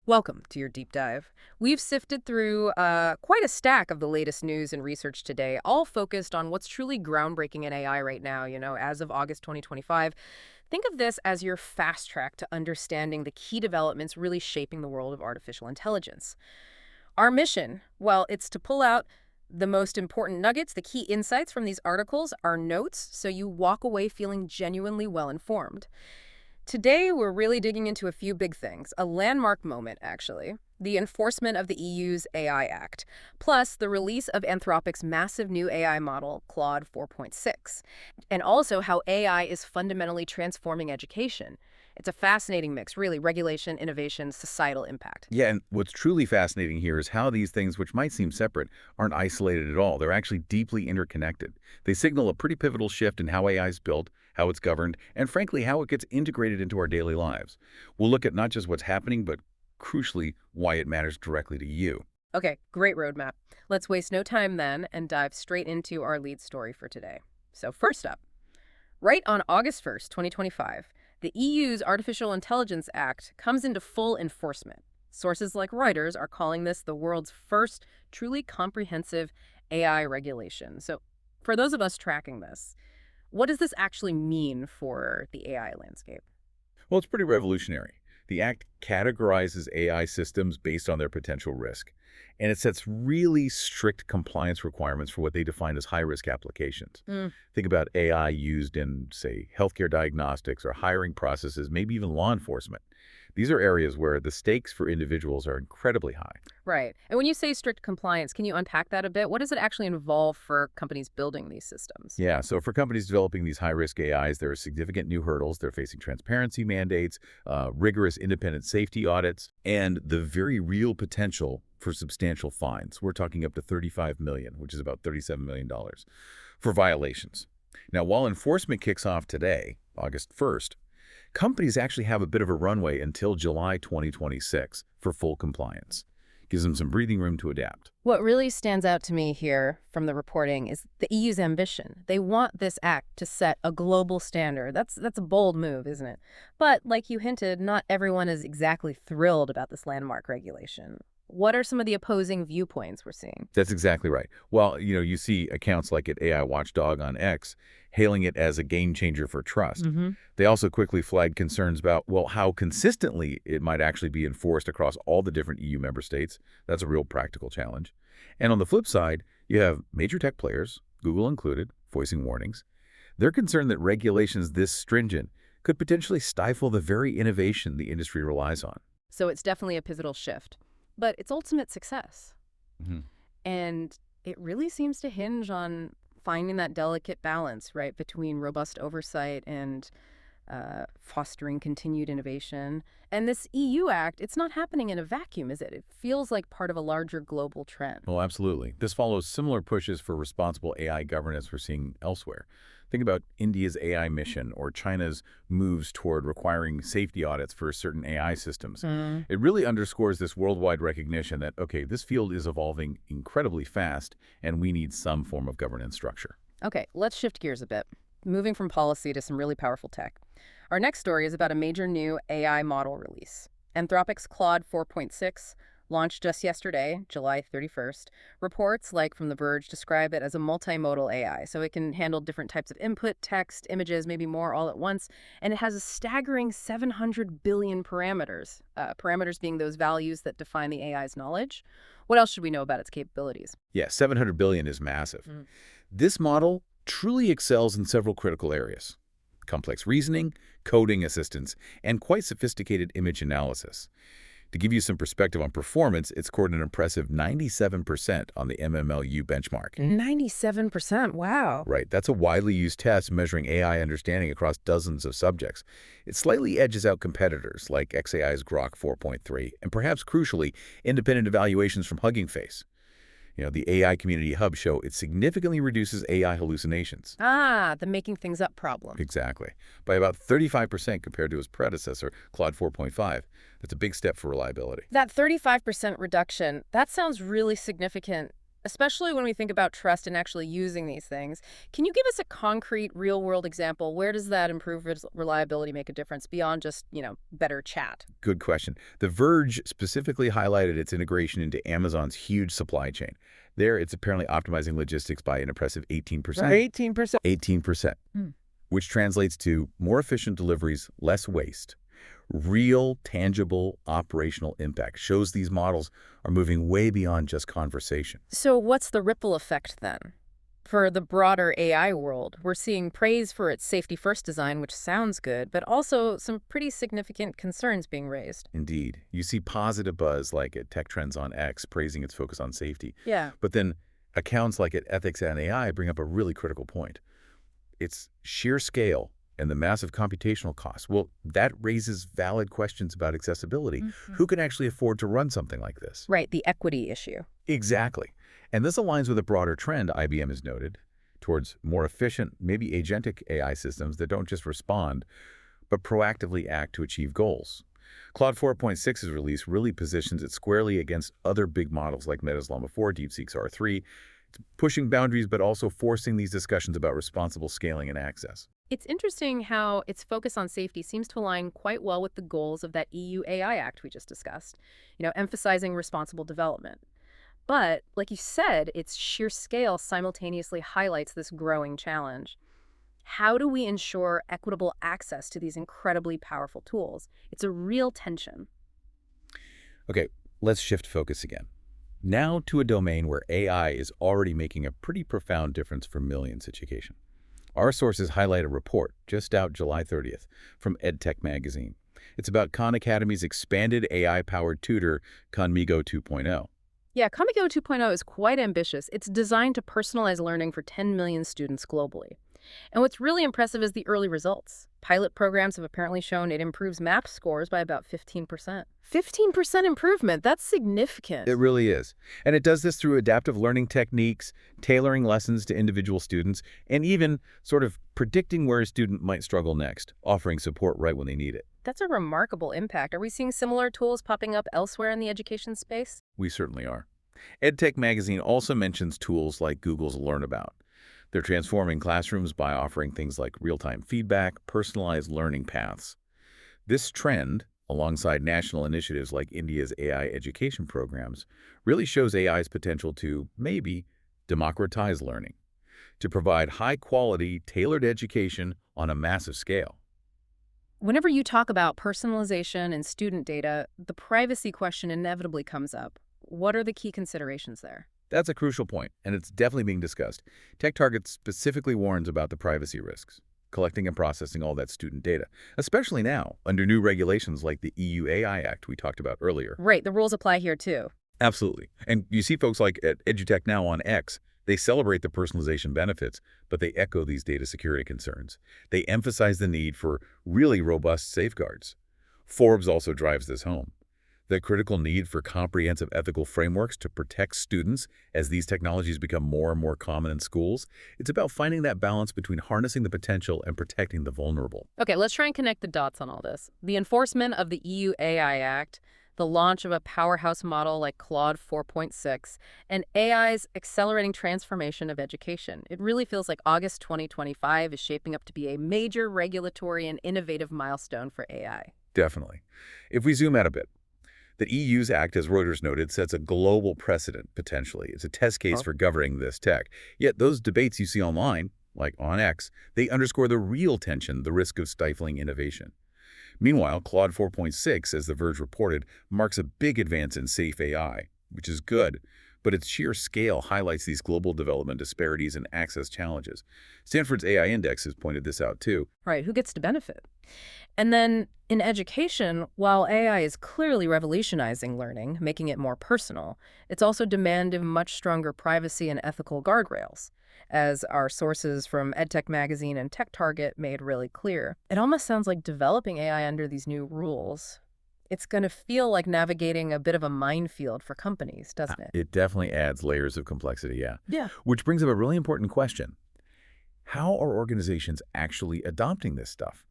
Welcome to your deep dive. We've sifted through quite a stack of the latest news and research today, all focused on what's truly groundbreaking in AI right now, as of August 2025. Think of this as your fast track to understanding the key developments really shaping the world of artificial intelligence. Our mission, well, it's to pull out the most important nuggets, the key insights from these articles, our notes, so you walk away feeling genuinely well informed. Today, we're really digging into a few big things, a landmark moment, actually, the enforcement of the EU's AI Act, plus the release of Anthropic's massive new AI model, Claude 4.6, and also how AI is fundamentally transforming education. It's a fascinating mix, really, regulation, innovation, societal impact. Yeah, and what's truly fascinating here is how these things, which might seem separate, aren't isolated at all. They're actually deeply interconnected. They signal a pretty pivotal shift in how AI is built, how it's governed, and frankly, how it gets integrated into our daily lives. We'll look at not just what's happening, but crucially, why it matters directly to you. Okay, great roadmap. Let's waste no time then and dive straight into our lead story for today. So first up, right on August 1st, 2025, the EU's Artificial Intelligence Act comes into full enforcement. Sources like Reuters are calling this the world's first truly comprehensive AI regulation. So for those of us tracking this, what does this actually mean for the AI landscape? Well, it's pretty revolutionary. The Act categorizes AI systems based on their potential risk, and it sets really strict compliance requirements for what they define as high-risk applications. Think about AI used in, say, healthcare diagnostics or hiring processes, maybe even law enforcement. These are areas where the stakes for individuals are incredibly high. Right. And when you say strict compliance, can you unpack that a bit? What does it actually involve for companies building these systems? Yeah, so for companies developing these high-risk AIs, there are significant new hurdles. They're facing transparency mandates, rigorous independent safety audits, and the very real potential for substantial fines. We're talking up to $35 million, which is about $37 million, for violations. Now, while enforcement kicks off today, August 1st, companies actually have a bit of a runway until July 2026 for full compliance. Gives them some breathing room to adapt. What really stands out to me here from the reporting is the EU's ambition. They want this act to set a global standard. That's a bold move, isn't it? But like you hinted, not everyone is exactly thrilled about this landmark regulation. What are some of the opposing viewpoints we're seeing? That's exactly right. Well, you see accounts like at AI Watchdog on X hailing it as a game changer for trust. They also quickly flagged concerns about, well, how consistently it might actually be enforced across all the different EU member states. That's a real practical challenge. And on the flip side, you have major tech players, Google included, voicing warnings. They're concerned that regulations this stringent could potentially stifle the very innovation the industry relies on. So it's definitely a pivotal shift. But its ultimate success. Mhm. And it really seems to hinge on finding that delicate balance, right, between robust oversight and fostering continued innovation. And this EU Act, it's not happening in a vacuum, is it? It feels like part of a larger global trend. Well, absolutely. This follows similar pushes for responsible AI governance we're seeing elsewhere. Think about India's AI mission or China's moves toward requiring safety audits for certain AI systems. It really underscores this worldwide recognition that, okay, this field is evolving incredibly fast and we need some form of governance structure. Okay, let's shift gears a bit. Moving from policy to some really powerful tech. Our next story is about a major new AI model release. Anthropic's Claude 4.6 launched just yesterday, July 31st. Reports, like from The Verge, describe it as a multimodal AI, so it can handle different types of input, text, images, maybe more all at once, and it has a staggering 700 billion parameters, parameters being those values that define the AI's knowledge. What else should we know about its capabilities? Yeah, 700 billion is massive. This model truly excels in several critical areas: complex reasoning, coding assistance, and quite sophisticated image analysis. To give you some perspective on performance, it scored an impressive 97% on the MMLU benchmark. 97%, wow. Right, that's a widely used test measuring AI understanding across dozens of subjects. It slightly edges out competitors like xAI's Grok 4.3, and perhaps crucially, independent evaluations from Hugging Face. The AI Community Hub show it significantly reduces AI hallucinations. Ah, the making things up problem. Exactly. By about 35% compared to his predecessor, Claude 4.5. That's a big step for reliability. That 35% reduction, that sounds really significant especially when we think about trust and actually using these things. Can you give us a concrete, real-world example? Where does that improve reliability make a difference beyond just, better chat? Good question. The Verge specifically highlighted its integration into Amazon's huge supply chain. There, it's apparently optimizing logistics by an impressive 18%. 18%. 18%, Hmm. which translates to more efficient deliveries, less waste. Real, tangible, operational impact shows these models are moving way beyond just conversation. So what's the ripple effect then? For the broader AI world, we're seeing praise for its safety-first design, which sounds good, but also some pretty significant concerns being raised. Indeed, you see positive buzz like at Tech Trends on X praising its focus on safety. Yeah. But then accounts like at Ethics and AI bring up a really critical point. Its sheer scale and the massive computational costs. Well, that raises valid questions about accessibility. Who can actually afford to run something like this? Right, the equity issue. Exactly. And this aligns with a broader trend IBM has noted towards more efficient, maybe agentic AI systems that don't just respond, but proactively act to achieve goals. Claude 4.6's release really positions it squarely against other big models like Meta's Llama 4, DeepSeek's R3. It's pushing boundaries, but also forcing these discussions about responsible scaling and access. It's interesting how its focus on safety seems to align quite well with the goals of that EU AI Act we just discussed, emphasizing responsible development. But, like you said, its sheer scale simultaneously highlights this growing challenge. How do we ensure equitable access to these incredibly powerful tools? It's a real tension. Okay, let's shift focus again. Now to a domain where AI is already making a pretty profound difference for millions education. Our sources highlight a report just out July 30th from EdTech magazine. It's about Khan Academy's expanded AI-powered tutor, Khanmigo 2.0. Yeah, Khanmigo 2.0 is quite ambitious. It's designed to personalize learning for 10 million students globally. And what's really impressive is the early results. Pilot programs have apparently shown it improves math scores by about 15%. 15% improvement, that's significant. It really is. And it does this through adaptive learning techniques, tailoring lessons to individual students, and even sort of predicting where a student might struggle next, offering support right when they need it. That's a remarkable impact. Are we seeing similar tools popping up elsewhere in the education space? We certainly are. EdTech magazine also mentions tools like Google's Learnabout. They're transforming classrooms by offering things like real-time feedback, personalized learning paths. This trend, alongside national initiatives like India's AI education programs, really shows AI's potential to, maybe, democratize learning, to provide high-quality, tailored education on a massive scale. Whenever you talk about personalization and student data, the privacy question inevitably comes up. What are the key considerations there? That's a crucial point, and it's definitely being discussed. TechTarget specifically warns about the privacy risks, collecting and processing all that student data, especially now, under new regulations like the EU AI Act we talked about earlier. Right, the rules apply here too. Absolutely. And you see folks like at EduTech Now on X, they celebrate the personalization benefits, but they echo these data security concerns. They emphasize the need for really robust safeguards. Forbes also drives this home. The critical need for comprehensive ethical frameworks to protect students as these technologies become more and more common in schools. It's about finding that balance between harnessing the potential and protecting the vulnerable. Okay, let's try and connect the dots on all this. The enforcement of the EU AI Act, the launch of a powerhouse model like Claude 4.6, and AI's accelerating transformation of education. It really feels like August 2025 is shaping up to be a major regulatory and innovative milestone for AI. Definitely. If we zoom out a bit, the EU's act, as Reuters noted, sets a global precedent, potentially. It's a test case for governing this tech. Yet those debates you see online, like on X, they underscore the real tension, the risk of stifling innovation. Meanwhile, Claude 4.6, as The Verge reported, marks a big advance in safe AI, which is good, but its sheer scale highlights these global development disparities and access challenges. Stanford's AI Index has pointed this out too. Right, who gets to benefit? And then in education, while AI is clearly revolutionizing learning, making it more personal, it's also demanding much stronger privacy and ethical guardrails, as our sources from EdTech Magazine and TechTarget made really clear. It almost sounds like developing AI under these new rules. It's going to feel like navigating a bit of a minefield for companies, doesn't it? It definitely adds layers of complexity, yeah. Yeah. Which brings up a really important question. How are organizations actually adopting this stuff?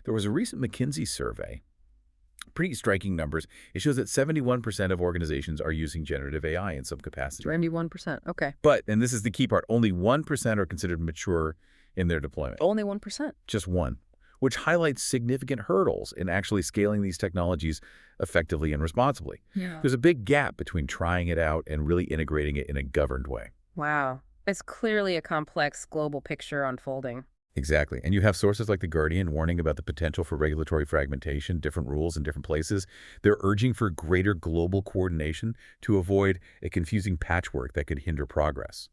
There was a recent McKinsey survey Pretty striking numbers. It shows that 71% of organizations are using generative AI in some capacity. 91%. Okay. But, and this is the key part, only 1% are considered mature in their deployment. Only 1%. Just one, which highlights significant hurdles in actually scaling these technologies effectively and responsibly. Yeah. There's a big gap between trying it out and really integrating it in a governed way. Wow. It's clearly a complex global picture unfolding. Exactly. And you have sources like The Guardian warning about the potential for regulatory fragmentation, different rules in different places. They're urging for greater global coordination to avoid a confusing patchwork that could hinder progress.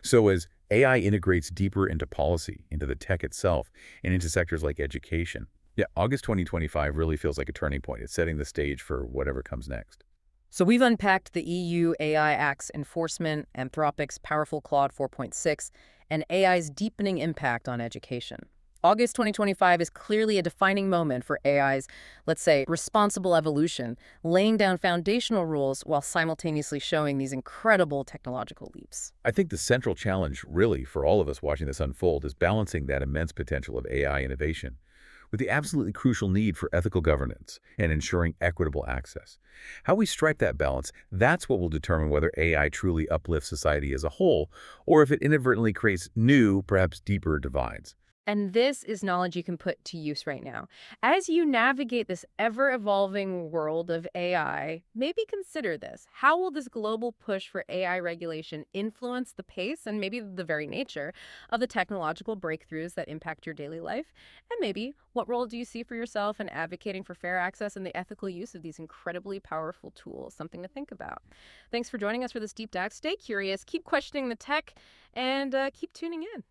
So as AI integrates deeper into policy, into the tech itself, and into sectors like education, yeah, August 2025 really feels like a turning point. It's setting the stage for whatever comes next. So we've unpacked the EU AI Act's enforcement, Anthropic's powerful Claude 4.6, and AI's deepening impact on education. August 2025 is clearly a defining moment for AI's, let's say, responsible evolution, laying down foundational rules while simultaneously showing these incredible technological leaps. I think the central challenge, really, for all of us watching this unfold is balancing that immense potential of AI innovation with the absolutely crucial need for ethical governance and ensuring equitable access. How we strike that balance, that's what will determine whether AI truly uplifts society as a whole, or if it inadvertently creates new, perhaps deeper divides. And this is knowledge you can put to use right now. As you navigate this ever-evolving world of AI, maybe consider this. How will this global push for AI regulation influence the pace and maybe the very nature of the technological breakthroughs that impact your daily life? And maybe what role do you see for yourself in advocating for fair access and the ethical use of these incredibly powerful tools? Something to think about. Thanks for joining us for this deep dive. Stay curious, keep questioning the tech, and keep tuning in.